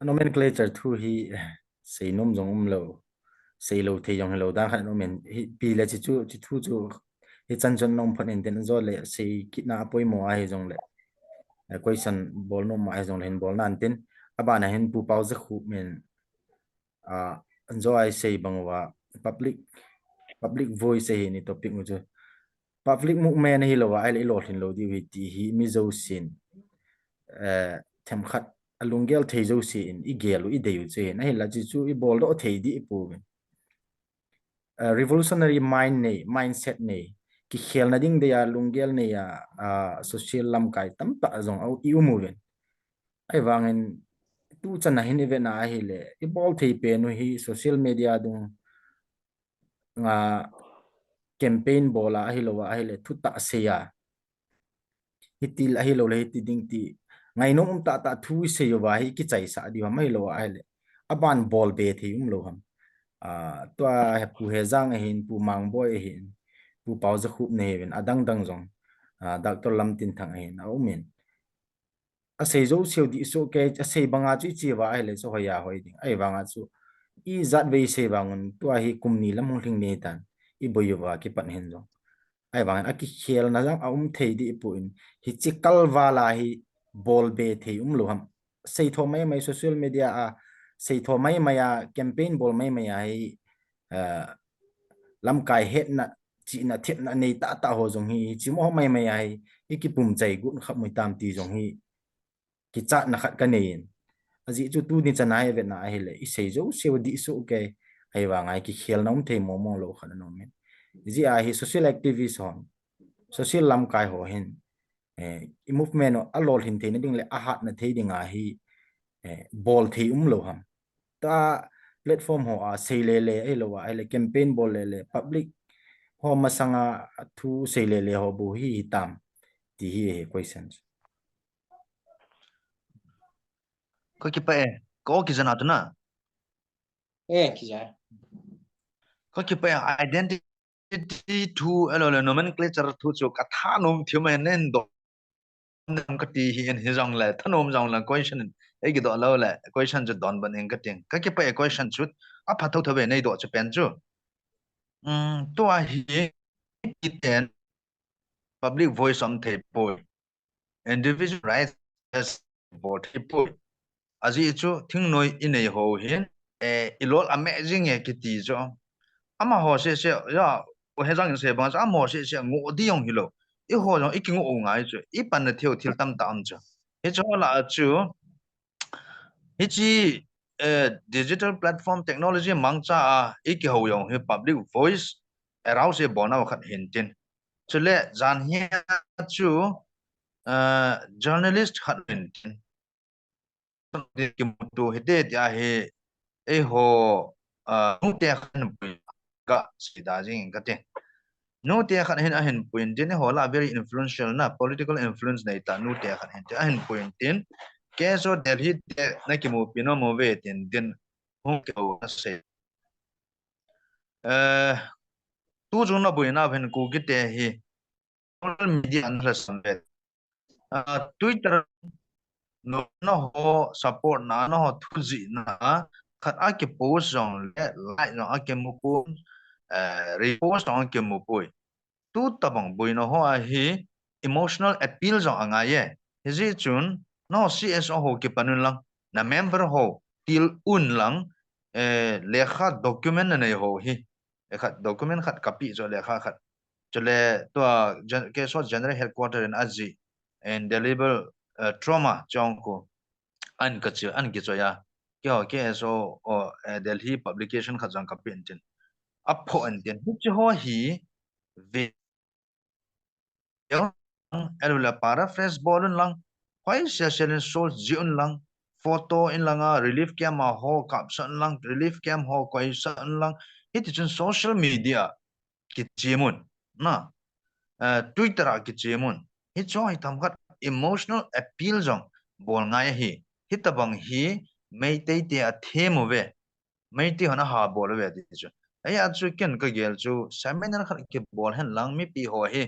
nomenclature thu hi sei nom jong lo sei lo thei jong lo da khan nomen hi pi le chi chu chi thu chu hi chan chon nom phan en ten zo le sei kitna poi mo ai jong le question bol no ma jong len bol nan tin aba na hen pu pau za khu men a anzo ai sei bangwa public public voice hi ni topic mu chu public movement hi lo wa ai lo thin lo di wi ti hi mi zo sin them khat alungel thei zo si in i gelu i deu che na hi la chi chu i bol do thei di pu revolutionary mindset nei ki khel na ding de ya lungel ne ya social lam kai tam ta zong au i umuven ai wangen tu chan na hin event na hi le i bol thei pe no hi social media dung nga campaign bola hi lo wa hi le thu ta se ya hitil hi lo le hi ding ti ngai no ta ta thu se yo wa hi ki chai sa di wa mai lo wa hi le aban bol be thi lo ham tua pu hejang hin pu mang boy hin pu Paojakhup ne hin adang dang jong doctor lam tin thang hin au men a sei zo siu di so ke a sei banga chi chi wa ai le so ya hoi ding ai wanga chu i zat ve se bangun tua hi kumni lam hong thing ne tan i boyu wa ki pan hen jong ai wang a ki khel na jang aum thei di pu in hi chi kal wala hi bol be thei lo ham sei tho mai mai social media sei tho mai maya campaign bol mai maya hi lam kai het na chi na thiet na nei ta ta ho jong hi chi mo mai mai ai ikipum chai gun khap moi tam ti jong hi ki cha na khat ka nei aji chu tu ni chanai ve na hi le i sei zo se di so ke ai wa ngai ki khel nom the mo mo lo khan no men ji a hi social activist hon social lam kai ho hin i movement a lol hin the na ding le a hat na the ding a hi bol the lo ham ta platform ho a sei le ai lo wa ai le campaign bol le public ho masanga thu sei le ho bu hi tam ti hi questions Ko ki pa ko ki jana tu na ki ja ko ki pa identity to elo le nomenclature thu chu ka tha nom thiu men nen do nam ka ti hi en hejang le thanom jang la question e gi do lo le question ju don ban en ka ting ka ki pa question chu a pha tho tho nei do chu pen chu to a hi ki ten public voice on the boy individual rights as board hi boy aji chu thing noi in ei ho hin ilol amazing e ki ti jo ama ho se ya o he jang se ba sa mo se ngo di yong hilo i ho jong iking o ngai chu i pan na theu thil tam tam chu he cho la chu hi chi digital platform technology mang cha i ki ho yong he public voice around se bona khat hin tin chu le jan hi chu journalist khat hin tin ki mutu hede ya he e ho nu te khan ka sida jing ka te nu te khan hin a hin point din ho la very influential na political influence nei ta nu te khan hin te a hin point din ke so delhi te na ki mu pino mo ve tin din hu ke o se tu jung na buina ben ku ki te hi social media an la sambe twitter no ho support na no ho thuji na khat a ke post jong le like jong a ke mu pu repost jong ke mu pu tu tabang buino ho a hi emotional appeal jong anga ye hi chun no cso ho ke panun lang na member ho til un lang lekha document na nei ho hi lekha document khat copy jo lekha khat chole to ke so general headquarter in aji and deliver trauma jong ko an ka chu an ki cho ya kyo ke so delhi publication kha jang ka pin tin apho an tin chi ho hi ve elula paraphrase bolun lang why social soul jiun lang photo in langa relief cam ho caption lang relief cam ho question lang it is social media ki chimun na twitter ki chimun hi choi tam khat emotional appeal jong bol ngai hi hitabang hi meitei te a themu ve meitei hona ha bol ve ti chu ai a chu ken ka gel chu seminar khat ki bol hen lang mi pi ho hi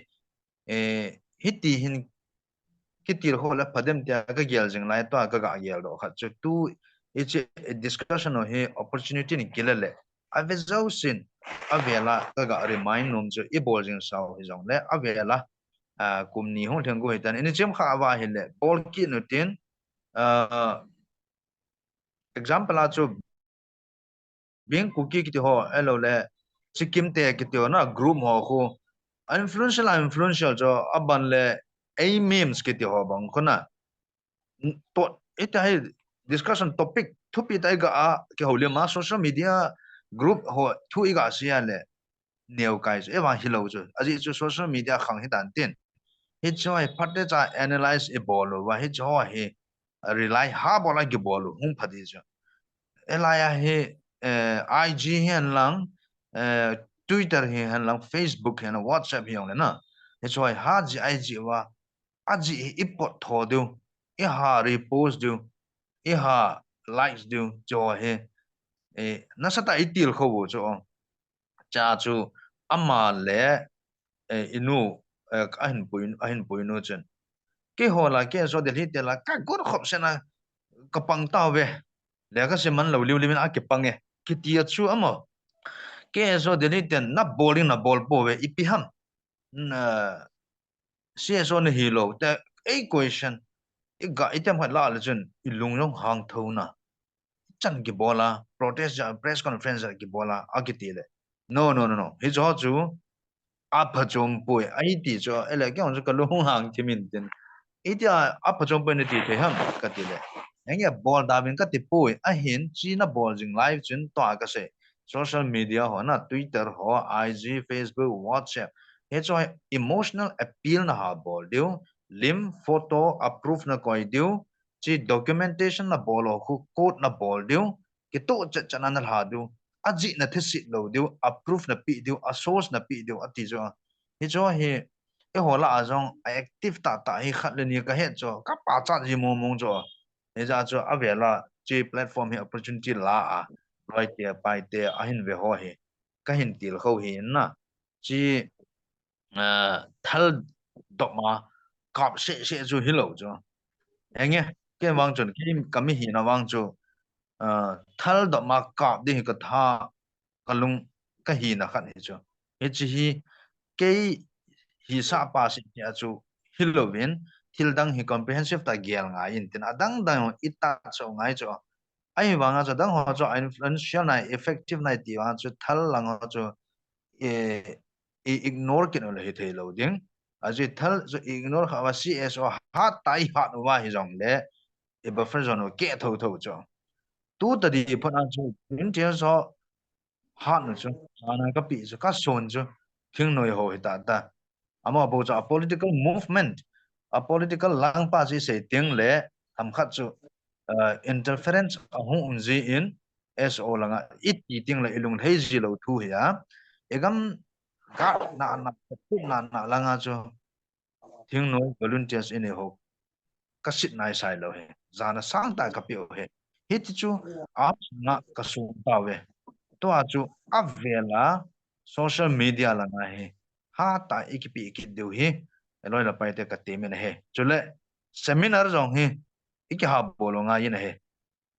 hiti hin kitir ho la padem tia ka gel jing lai to ka ga gel do khat chu tu it's a discussion or he opportunity ni kilale avezau sin avela kaga remind nom jo ibolling sao hijong le avela kumni hong thang go hitan ini chem kha wa hele bol ki no tin example a chu being cookie ki ho elo le chikim te ki to na group ho ko influential jo aban le a memes ki ho bang khona to ita hai discussion topic thupi tai ga a ke hole ma social media group ho thu iga sia le neo kai e wa hilo jo aji chu social media khang hi dan tin hi choi phatte cha analyze e bolo wa hi jo he rely ha bola ge bolo hum phadi jo elaya he IG hen lang Twitter hen lang Facebook hen WhatsApp hi ong na hi choi ha ji IG wa aji ipot tho do e ha repost do e ha likes do jo he na sata itil kho bo cho cha chu ama le inu ahin puinu chen ke hola ke so delhi te la ka gor khop sena kapang taw ve le ka se man lo liu limin a ke pange ki tia chu amo ke so delhi ten na bowling na ball po ve ipi ham na se so ne hi lo te a question i ga item ha la le chen ilung long hang tho na chan ki bola protest press conference ki bola agitile no hi jo chu apa chom pui ai ti cho ele ke on ka lu hang chimin tin itia apa chom pui ne ti the ham ka ti le nge bol da bin ka ti pui a hin chi na bol jing live chun to ka se social media ho na Twitter ho IG Facebook WhatsApp he cho emotional appeal na ha bol diu lim photo approve na koi diu chi documentation na bol ho code na bol diu ki to cha na ha diu aji na thisi lo diu approve na pi diu a source na pi diu ati jo hi cho hi e hola azong active ta hi khat le ni ka he cho ka pa cha ji mo mong cho he ja cho avela chi platform hi opportunity la a right te pai te a hin ve ho hi ka hin til kho hi na chi thal dok ma kap se chu hi lo cho enge ke wang chon ki kami hi na wang chu thal dok ma kap di ka tha kalung ka hi na khat hi cho he chi hi ke hi sa pa si ya chu hilovin thildang hi comprehensive ta gial nga in tin adang dang ita cho ngai cho ai wanga cho dang ho cho influential na effective na ti wa cho thal lang ho cho e ignore kin le he lo ding aji thal cho ignore kha wa cs o ha tai ha no wa hi jong le e buffer zone ke tho cho tu ta di phon an chu tin che so ha no cho ana ka pi cho ka son cho thing noi ho hi ta ama bo cha political movement a political lang pa ji se ting le ham khat chu interference a hu unji in so langa it ti ting le ilung thei ji lo thu ya egam ga na langa chu thing noi volunteers in ho ka sit nai sai lo he zana sang ta ka pi he hit chu a nga ka su ta we to a chu avela social media langa he ha ta ikipi ikideu hi eloi la pai te ka te men he chule seminar jong hi iki ha bolo nga yin he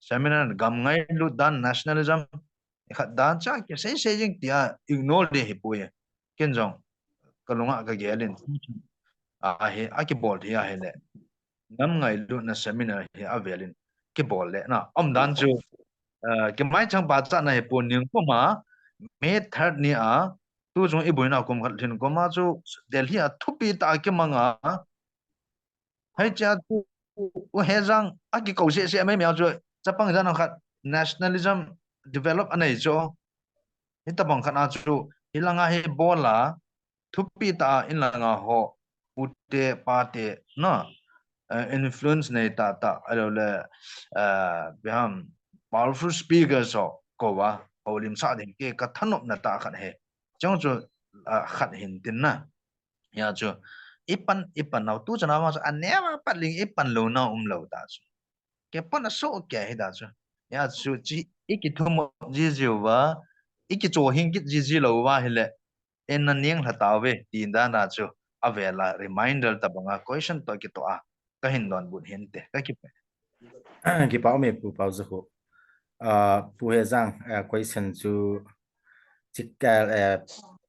seminar gam ngai lu dan nationalism kha dan cha ke se jing tia ignore de hi pu ye ken jong kalunga ka gelin a he a ki bol hi a he le gam ngai lu na seminar hi avelin ki bol le na om dan chu cái máy chẳng bà cha này buồn những có mà mẹ thắt ni à tu trong ibu na cũng khát thìn có mà chú Delhi à thu pi ta cái mà ngà hay cha tu u Hejang à cái câu sẽ mấy mèo rồi cha bằng ra nào khát nationalism develop anh này cho hết ta bằng khát à chú hilanga he bola thu pi ta in là ngà họ ute pate na influence này ta alo le beham powerful speakers so ko wa olim sa den ke ka thanop na ta khat he chong chu khat hin tin na ya chu ipan now tu chana ma an ne ma patling ipan lo na lo ta chu ke pon so ke he da chu ya chu chi ikithum ji ji wa iki cho hin ki ji lo wa hele en na niang la ta we tin da na chu avela reminder ta banga question to ki to a ka hin don bun hin te ka ki ki pau me pu pau zo pu Hejang question chu chikal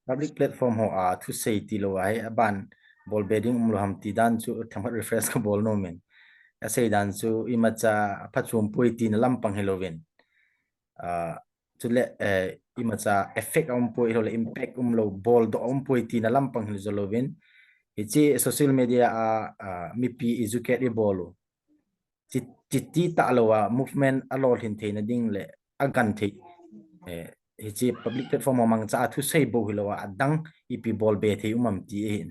public platform ho thu sei ti lo ai aban ball bedding lo ham ti dan chu thamat refresh ka ball no men sei dan chu imacha phachum pui ti na lampang heloven chule imacha effect pui lo impact lo ball do pui ti na lampang heloven ichi social media mi pi educate e bolo ti ta lo movement alo hin the na ding le agan the hichi public platform mang cha thu sei bo hilowa adang ipi ball be the umam ti hin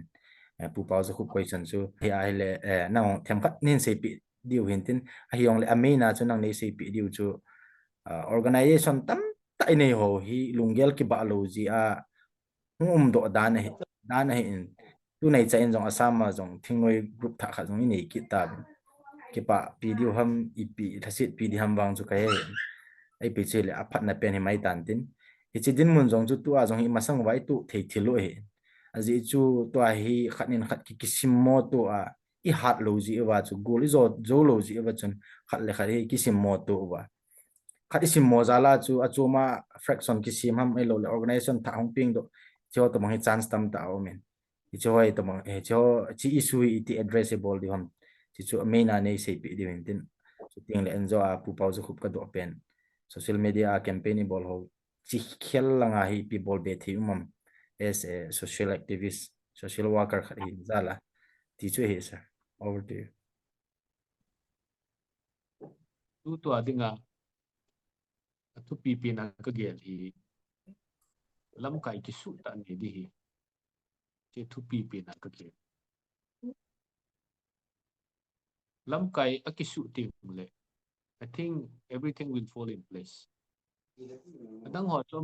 pu Paojakhup question chu hi ai le nang them khat nin sei pi diu hin tin a hiong le amina chu nang nei sei pi diu chu organization tam tai nei ho hi lungel ki ba lo ji a do dan hin tu nei cha in jong asama jong thingoi group tha kha jong ni ki ta ki pa video ham ipi thasit pi di ham wang chu kai ai pi che le aphat na pen hi mai tan tin hi din mun jong chu tu a jong hi masang wai tu thei thilo he aji chu to hi khanin khat ki kisim mo to a I hat lo ji wa chu gol zo lo ji wa chun khat le khari kisim mo to wa khat isim mo zala chu achuma fraction kisim ham ai lo le organization tha hong ping do cho to mang chance tam ta o men cho ai to mang cho chi issue iti addressable di ham chi chu main a nei sei pi di men tin chu ting le enzo a pu Paojakhup ka do pen social media campaign bol ho chi khel langa hi pi bol be thi as a social activist social worker khari zala ti chu he sir over to you tu adinga tu pp na ka gel hi lam kai ki su ta ni di hi che tu pp na ka gel lam kai akisu ting le I think everything will fall in place adang ho cho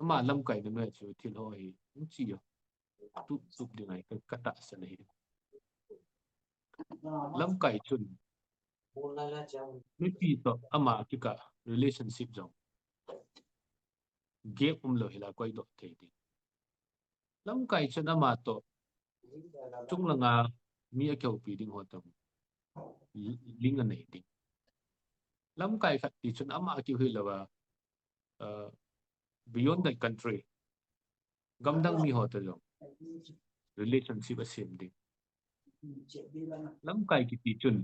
ma lam kai na me chu thil ho hi chi yo tu sup di ngai ka ta sa nei lam kai chun mi pi to ama ki ka relationship jong gap lo hila koi do the di lam kai chun ama to chung langa mi a kyau pi ding ho tam linga nei ding lam kai khat ti chun ama ki hui lawa beyond the country gamdang mi ho ta lo relationship a same ding lam kai ki ti chun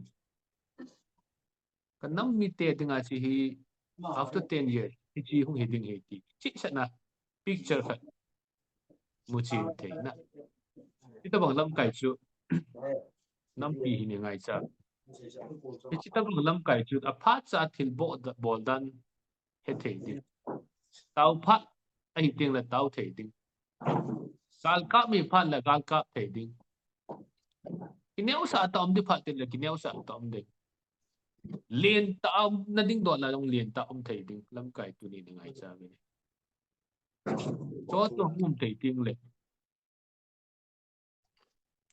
kanam mi te dinga chi hi after 10 years hi chi hung hi ding he ti chi sa na picture khat mu chi the na ti ta bang lam kai chu nam pi hi ni ngai cha hi chi ta bang lam kai chu a pha cha thil bo dan he the ding tau pha ai ting la tau the ding gal ka mi pha la gal ka the ding kineu sa tom di pha tin la kineu sa tom de len ta na ding do la long len ta thei ding lam kai tu ni ngai cha be cho to hum thei ting le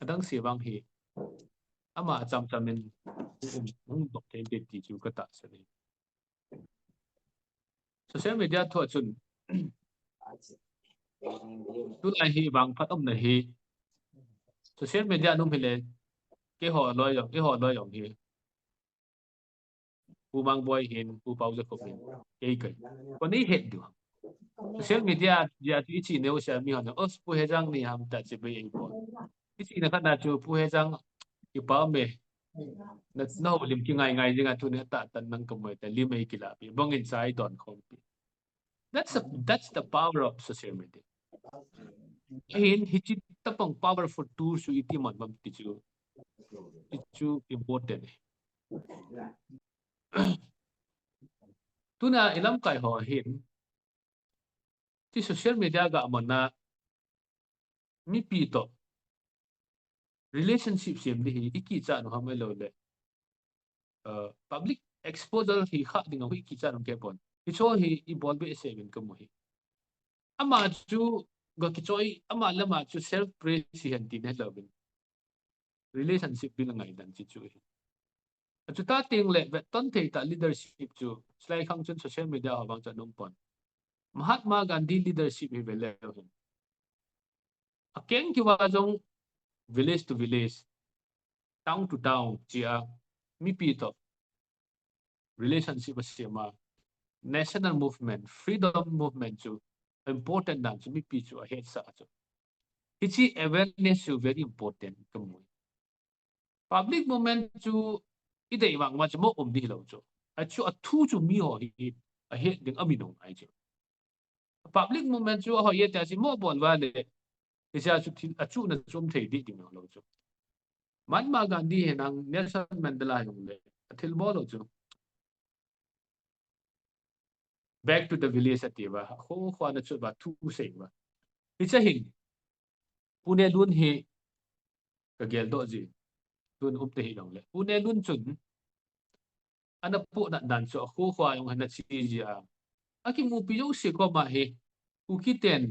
adang se bang hi ama cham chamin dok thei be ti chu ka ta sa ni social media tho chun tu lai hi bang phat om na hi social media num hi le ke ho lo yong hi pu mang boy hin pu Paojakhup hin ke kai ko ni het du social media ya tu chi ne o sha mi han os pu Hejang ni ham ta chi be ei po chi na khat na chu pu Hejang ki pa me na no lim ki ngai jinga tu ne ta tan nang ko mai ta lim ei ki la bi bong inside don khom pi that's the power of social media hin hi chi ta pong powerful tool su iti man bam ti chu important tu na ilam kai ho hin ti social media ga mana mi pi to relationship sim di hi iki cha no ham lo le public exposure hi kha ding ho iki cha no ke pon hi cho hi I bol be se min ko mo hi ama chu go ki choi ama lama chu self praise hi han ti ne lo bin relationship bi ngai dan chi chu hi chu ta ting le ve ton thei ta leadership chu slai khang chun social media ha bang cha nom pon Mahatma Gandhi leadership hi ve le hin akeng ki wa jong village to village town to town chia mi pi to relationship mà national movement freedom movement chu important dan chu mi pi chu a het sa chu hi awareness chu very important kamui public movement chu idei wang ma chu mo di lo chu a chu a thu chu mi ho hi a het ding aminong ai chu public movement chu ho ye ta si mo bon wa le isa chu a chu na chum thei di ding lo chu Mahatma Gandhi he nang Nelson Mandela yung le athil mo lo chu back to the village ativa ho khwa na chu ba thu sei ba hi hin Pune lun hi ka gel do ji lun te hi dong le Pune lun chun ana pu na dan so ho khwa yung hana chi ji a aki mu pi yo se ko ma he ku ki ten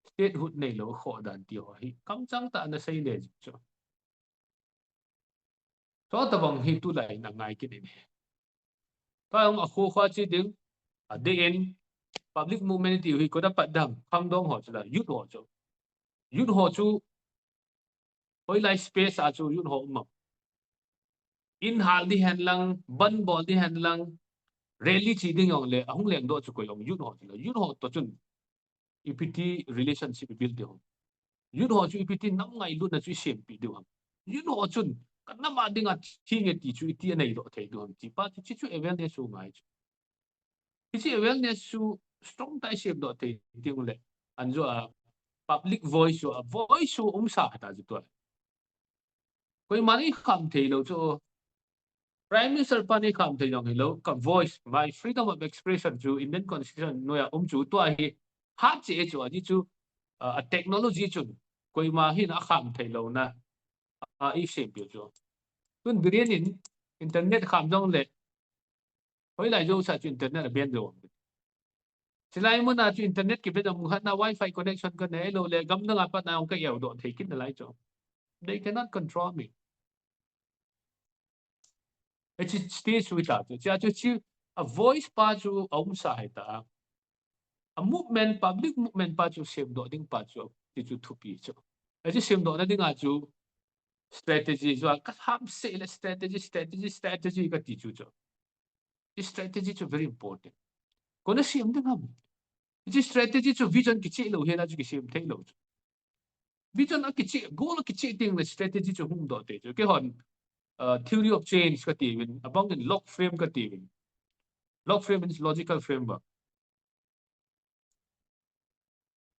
statehood nei lo kho dan ti ho hi kam chang ta na sei le chu so ta bang hi tu lai na ngai ki ni pa yung a ho khwa chi ding a de en public movement ti hi ko da pat dam khang dong ho chu la youth ho chu hoi lai space a chu youth ho ma in hal di han lang ban bol di han lang rally chi ding yong le ahung leng do chu ko yong youth ho to chun ipt relationship build de youth ho chu ipt nam ngai lu na chu sem pi de youth ho chun kan na ma ding a thi nge ti chu ti nei do thei do ti pa chi chu awareness chu ngai chi awareness chu strong tai shape do thei ding le an jo a public voice chu sa ta ji to koi mani kham thei lo chu Prime Minister pani kham thei yong hello ka voice my freedom of expression chu Indian constitution noya chu to hi ha che chu ani chu a technology chu koi ma hin a kham thei lo na a I sem pi chu tun green in internet kham jong le hoi lai jo sa chu internet ben jo silai mo na chu internet ki ben mu na wifi connection ka ne lo le gam na pa na ong ka yau do thei kin lai chu they cannot control me it's stage with that cha chu a voice pa chu sa hai ta a movement public movement pa chu sem do ding pa chu ti chu thu pi chu a chu sem do na ding a chu strategy so ka ham se le strategy ka ti chu chu strategy chu very important ko na sem ding ham ji strategy chu vision ki chi lo he na chu ki sem thei lo chu vision a ki chi goal ki chi ding le strategy chu hum do te chu ke hon theory of change ka ti win abang in lock frame ka ti win lock frame means logical framework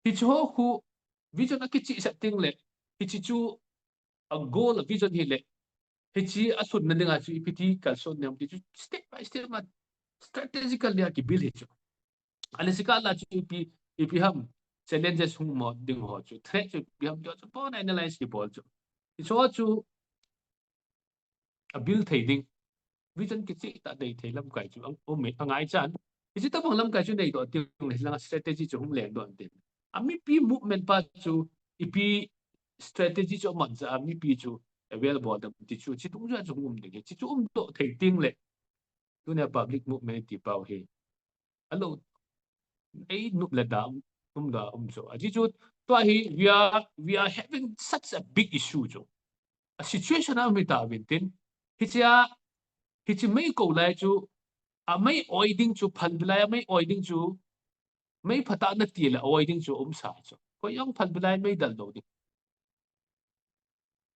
hi chu khu vision a ki chi sa ting le hi chi chu a goal a vision hi le hi chi a sun na dinga chu ipt kal son nem ti chu step by step ma strategical ya ki bil hi chu ale sika la chu ip ham challenges hum mo ding ho chu threat chu bi ham chu pon analyze ki bol chu chu a bil thei ding vision ki chi ta dei thei lam kai chu o me angai chan hi ta bang lam kai chu nei do ti lang strategy chu hum leng do an tin ami pi movement pa chu ip strategy chu man cha ami pi chu available da ti chu chi tung chu hum de chi chu do thei ting le tu ne public movement ti pau he alo ei nup la da da so ji chu to hi we are having such a big issue chu a situation am ta win tin hi chi mai ko lai chu a mai oiding chu phan bilai mai oiding chu mai phata na ti la oiding chu sa chu ko yang phan bilai mai dal do ding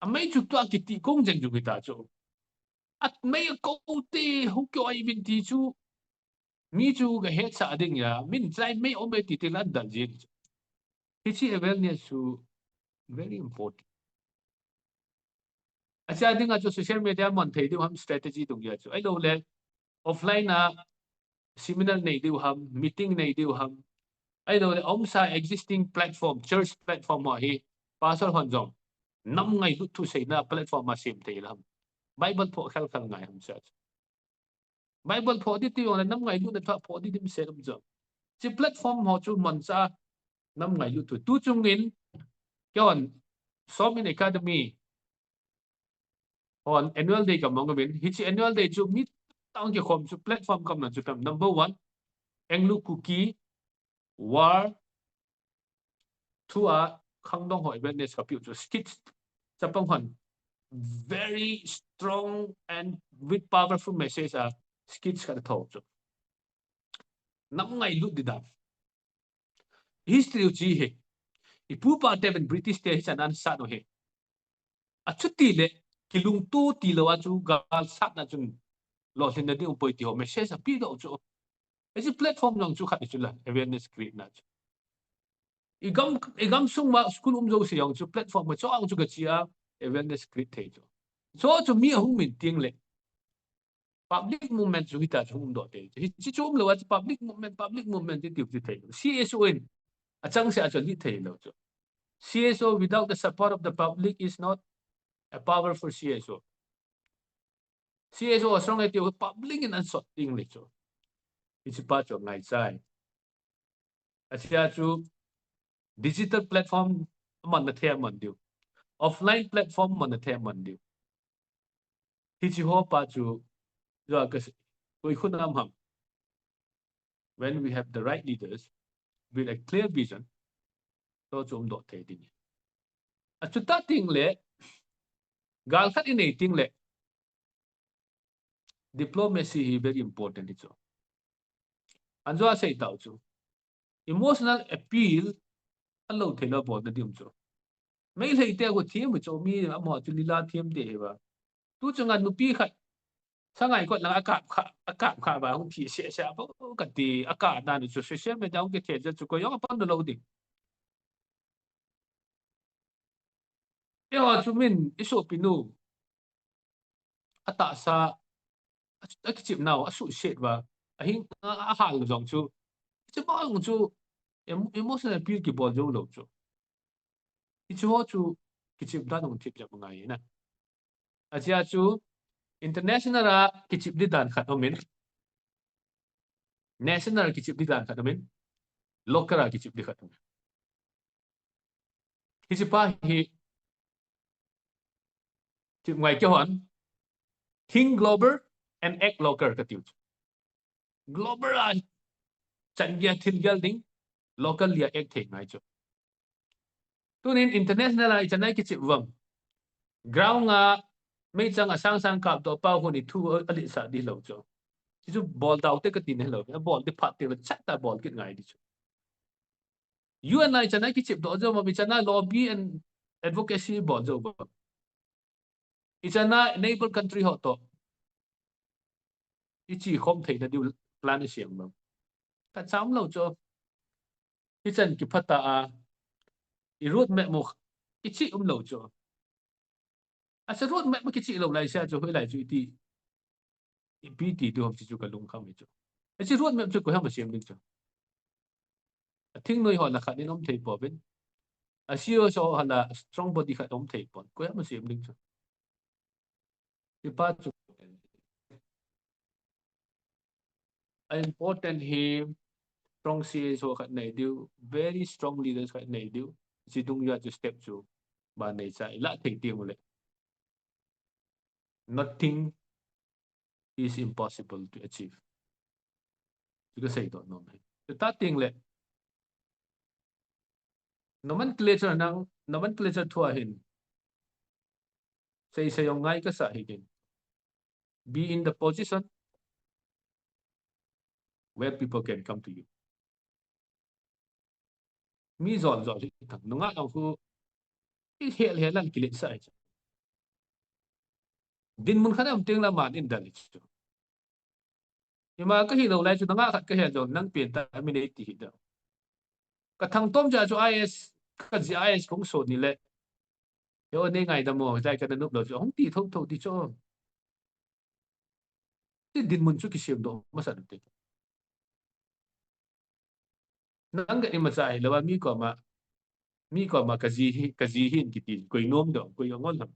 a mai chu to ki ti kong jeng ju ta chu at mai ko ti hu ko ai bin ti chu mi chu ga het sa ding ya min trai mai o mai ti ti la dal ji hi chi awareness chu very important acha ding a chu social media mon thei du ham strategy tung ya chu ai lo le offline na seminar nei du ham meeting nei du ham ai lo le om sa existing platform church platform ma hi pastor hon jong nam ngai lu thu sei na platform ma sim thei lam bible pho khal khal ngai ham sa bible pho di ti on nam ngai lu na tha pho di dim se lam jong chi platform ho chu mon sa nam ngai lu tu chung in yon Somin Academy on annual day kam mong bin hi chi annual day chu mi tang ki khom chu platform kam na chu tam number 1 englu cookie war thua khang dong hoi business ka piu chu skits chapang hon very strong and with powerful message skits ka thau chu nam ngai lut di da history chi he ipu pa te British te chanan sa no he a chuti le kilung tu ti lo chu gal sat na chun lo sin na di upoi ti ho message a pi do chu esi platform nang chu khat chu la awareness create na chu igam sung ma school zo si yong chu platform ma cho ang chu ga chia awareness create thei chu so chu mi hung min ting le public movement chu hita chu do te chi chu lo wa public movement ti ti thei CSO in a chang se a chu li thei lo chu CSO without the support of the public is not a powerful CSO. CSO strong at the public in unsought English. It's part of my side. As you digital platform man the term on you. Offline platform man the term on you. It's hope part you we could when we have the right leaders with a clear vision, so dot trading. As to that thing le gal kat in a thing le diplomacy is very important. It's all. And so I say it emotional appeal allo thela bo na dim chu mai lei te ko thim chu mi amo chu lila thim de ba tu changa nupi khat sangai ko lang aka ba hung thi se se ba ka ti aka na ni chu social media ke the chu ko yo pa no lo ding yo chu min iso pinu ata sa a ki chip now asu shet ba a hing a hal jong chu chu ba ngu chu emotional appeal ki bo jo lo chu chu ho chu ki chip da nong tip ja ngai na a chia chu international a kichip di dan khat omin national kichip di dan khat omin local a kichip di khat omin kichipa hi chip ngai ke hon think global and act local ka tiu global a chan gya thil gal ding local ya act thei ngai chu tunin international a chanai kichip wam ground a mấy chang sang sang kap to pa ko ni thu ali sa di lo chu chu ball daw te ka tin hello ball te phat te chat ta ball kit ngai di chu you and I chanai ki chip do jo ma bi chana lobby and advocacy bo jo ba ichana neighbor country ho to ichi khom thei da du plan siam ba ta cham lo cho ichan ki phata a I road map mo ichi lo cho a sa road map mo ki chi lo lai sa cho hoi lai chu ti pi ti tu hom chi chu ka lung kham cho ichi road map chu ko ham siam ding cho thing noi ho la khat ni nom thei po ben a sio so hala strong body khat om thei pon ko ham siam ding cho pa chu important him strong CSO khat nei diu very strong leaders khat nei diu si dung ya to step chu ba nei sai la thei tiang le nothing is impossible to achieve because I don't know mai ta ting le nomenclature thua hin say sayong ngai ka sa hin be in the position where people can come to you mi zon zon thang nunga ang hu hel helan kilit sa ai din mun khanam ting la man in dal chu ima ka hi lo lai chu nga khat ka he zon nang pin ta mi nei ti hi da ka thang tom ja chu IS ka ji IS kong so ni le yo nei ngai da mo jai ka na nup lo chu hong ti thau thau ti cho ti din mun chu ki sim do ma sa te nang ga ni ma sai la mi ko ma ka ji hin ki ti koi nom do koi ngon lam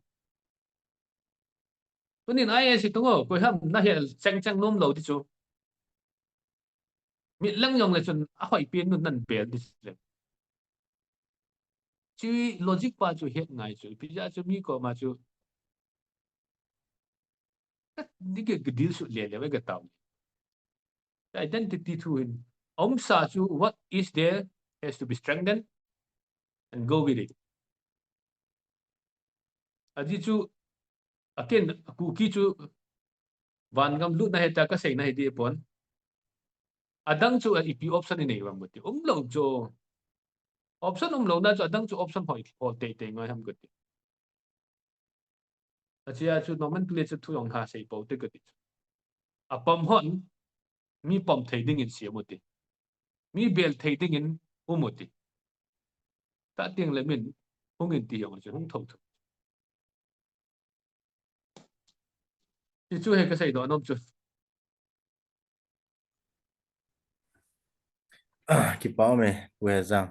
tunin IS tu ngo koi ham na he chang chang nom lo ti chu mi lang yong le chun a hoi pin nun nan pe dis le chi logic pa chu het ngai chu pi ja chu mi ko ma chu ni ke deal su le le ga taw identity thu in om sa chu what is there has to be strengthened and go with it adi chu again ku ki chu van gam lu na heta ka sei na hedi pon adang chu ipi option ni nei wa muti lo jo option lo na chu adang chu option hoi ho te ngai ham gati achia chu nomenclature thu yong ha sei po te gati apam hon mi pom thei ding in sia muti mi bel thei ding in umuti ta tiang le min hung in ti yong chu hung thong thu ti chu he ka sei do nom chu ki pao me we zang